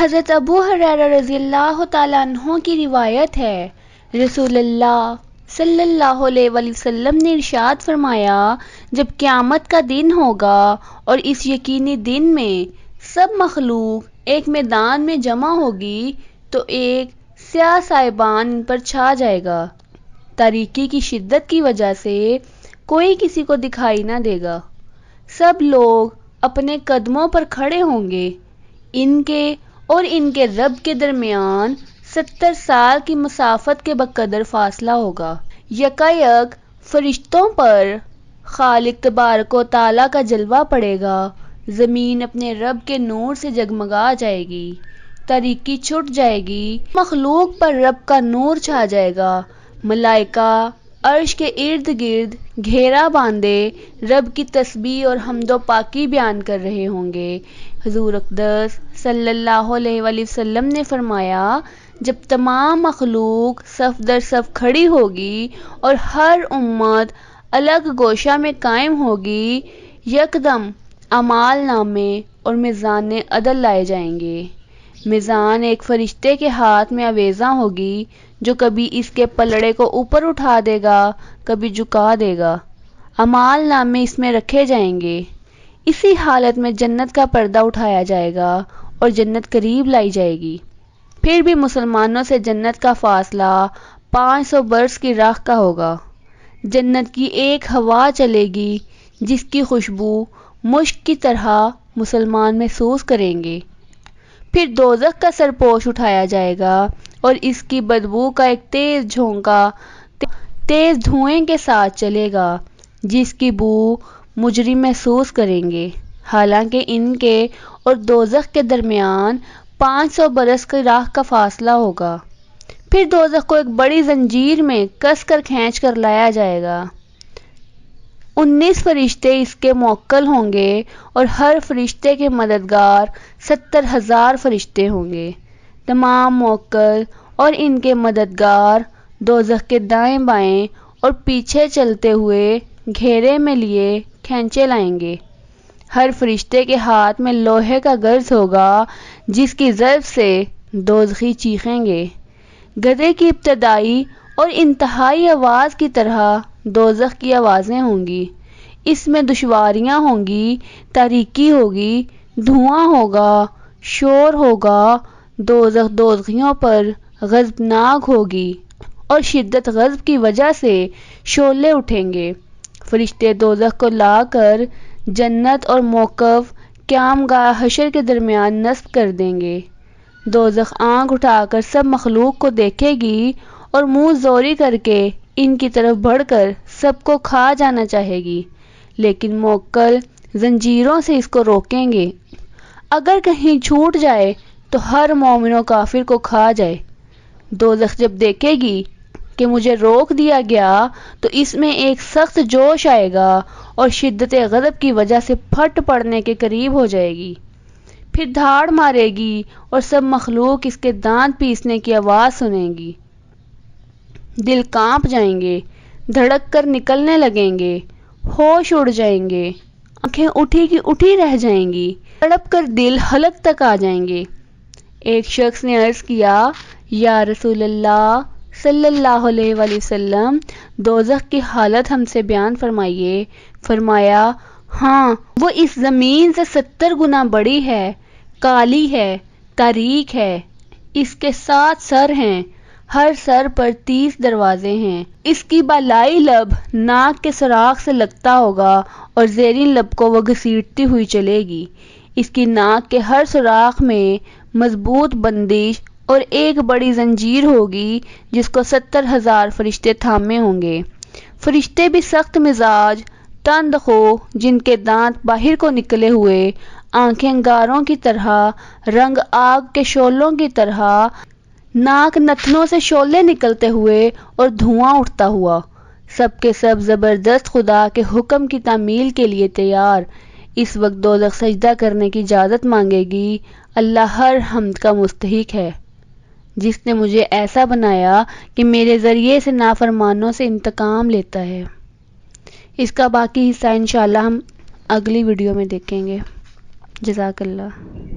حضرت ابو ہریرہ رضی اللہ تعالیٰ عنہ کی روایت ہے، رسول اللہ صلی اللہ علیہ وآلہ وسلم نے ارشاد فرمایا، جب قیامت کا دن ہوگا اور اس یقینی دن میں سب مخلوق ایک میدان میں جمع ہوگی تو ایک سیاہ سائبان ان پر چھا جائے گا۔ تاریکی کی شدت کی وجہ سے کوئی کسی کو دکھائی نہ دے گا۔ سب لوگ اپنے قدموں پر کھڑے ہوں گے۔ ان کے اور ان کے رب کے درمیان 70 سال کی مسافت کے بقدر فاصلہ ہوگا۔ یکایک فرشتوں پر خالق تبارک و تعالیٰ کا جلوہ پڑے گا، زمین اپنے رب کے نور سے جگمگا جائے گی، تاریکی چھٹ جائے گی، مخلوق پر رب کا نور چھا جائے گا، ملائکہ عرش کے ارد گرد گھیرا باندھے رب کی تسبیح اور حمد و پاکی بیان کر رہے ہوں گے۔ حضور اقدس صلی اللہ علیہ وآلہ وسلم نے فرمایا، جب تمام مخلوق صف در صف کھڑی ہوگی اور ہر امت الگ گوشہ میں قائم ہوگی، یکدم اعمال نامے اور میزان عدل لائے جائیں گے۔ میزان ایک فرشتے کے ہاتھ میں آویزاں ہوگی جو کبھی اس کے پلڑے کو اوپر اٹھا دے گا، کبھی جھکا دے گا۔ اعمال نامے اس میں رکھے جائیں گے۔ اسی حالت میں جنت کا پردہ اٹھایا جائے گا اور جنت قریب لائی جائے گی۔ پھر بھی مسلمانوں سے جنت کا فاصلہ 500 برس کی راہ کا ہوگا۔ جنت کی ایک ہوا چلے گی جس کی خوشبو مشک کی طرح مسلمان محسوس کریں گے۔ پھر دوزخ کا سرپوش اٹھایا جائے گا اور اس کی بدبو کا ایک تیز جھونکا تیز دھوئیں کے ساتھ چلے گا جس کی بو مجرم محسوس کریں گے، حالانکہ ان کے اور دوزخ کے درمیان 500 برس کی راہ کا فاصلہ ہوگا۔ پھر دوزخ کو ایک بڑی زنجیر میں کس کر کھینچ کر لایا جائے گا۔ 19 فرشتے اس کے موکل ہوں گے اور ہر فرشتے کے مددگار 70,000 فرشتے ہوں گے۔ تمام موکل اور ان کے مددگار دوزخ کے دائیں بائیں اور پیچھے چلتے ہوئے گھیرے میں لیے کھینچے لائیں گے۔ ہر فرشتے کے ہاتھ میں لوہے کا گرز ہوگا جس کی ضرب سے دوزخی چیخیں گے۔ گدھے کی ابتدائی اور انتہائی آواز کی طرح دوزخ کی آوازیں ہوں گی۔ اس میں دشواریاں ہوں گی، تاریکی ہوگی، دھواں ہوگا، شور ہوگا۔ دوزخ دوزخیوں پر غضبناک ہوگی اور شدت غضب کی وجہ سے شعلے اٹھیں گے۔ فرشتے دوزخ کو لا کر جنت اور موقف قیام گاہ حشر کے درمیان نصب کر دیں گے۔ دوزخ آنکھ اٹھا کر سب مخلوق کو دیکھے گی اور منہ زوری کر کے ان کی طرف بڑھ کر سب کو کھا جانا چاہے گی، لیکن موکل زنجیروں سے اس کو روکیں گے۔ اگر کہیں چھوٹ جائے تو ہر مومن و کافر کو کھا جائے۔ دوزخ جب دیکھے گی کہ مجھے روک دیا گیا تو اس میں ایک سخت جوش آئے گا اور شدت غضب کی وجہ سے پھٹ پڑنے کے قریب ہو جائے گی۔ پھر دھاڑ مارے گی اور سب مخلوق اس کے دانت پیسنے کی آواز سنیں گی۔ دل کانپ جائیں گے، دھڑک کر نکلنے لگیں گے، ہوش اڑ جائیں گے، آنکھیں اٹھی کی اٹھی رہ جائیں گی، تڑپ کر دل حلق تک آ جائیں گے۔ ایک شخص نے عرض کیا، یا رسول اللہ صلی اللہ علیہ وآلہ وسلم، دوزخ کی حالت ہم سے بیان فرمائیے۔ فرمایا، ہاں، وہ اس زمین سے 70 گنا بڑی ہے، کالی ہے، تاریک ہے۔ اس کے 7 سر ہیں، ہر سر پر 30 دروازے ہیں۔ اس کی بالائی لب ناک کے سوراخ سے لگتا ہوگا اور زیریں لب کو وہ گھسیٹتی ہوئی چلے گی۔ اس کی ناک کے ہر سوراخ میں مضبوط بندش اور ایک بڑی زنجیر ہوگی جس کو 70,000 فرشتے تھامے ہوں گے۔ فرشتے بھی سخت مزاج، تند خو، جن کے دانت باہر کو نکلے ہوئے، آنکھیں انگاروں کی طرح، رنگ آگ کے شعلوں کی طرح، ناک نتنوں سے شعلے نکلتے ہوئے اور دھواں اٹھتا ہوا، سب کے سب زبردست خدا کے حکم کی تعمیل کے لیے تیار۔ اس وقت دوزخ سجدہ کرنے کی اجازت مانگے گی۔ اللہ ہر حمد کا مستحق ہے جس نے مجھے ایسا بنایا کہ میرے ذریعے سے نافرمانوں سے انتقام لیتا ہے۔ اس کا باقی حصہ انشاءاللہ ہم اگلی ویڈیو میں دیکھیں گے۔ جزاک اللہ۔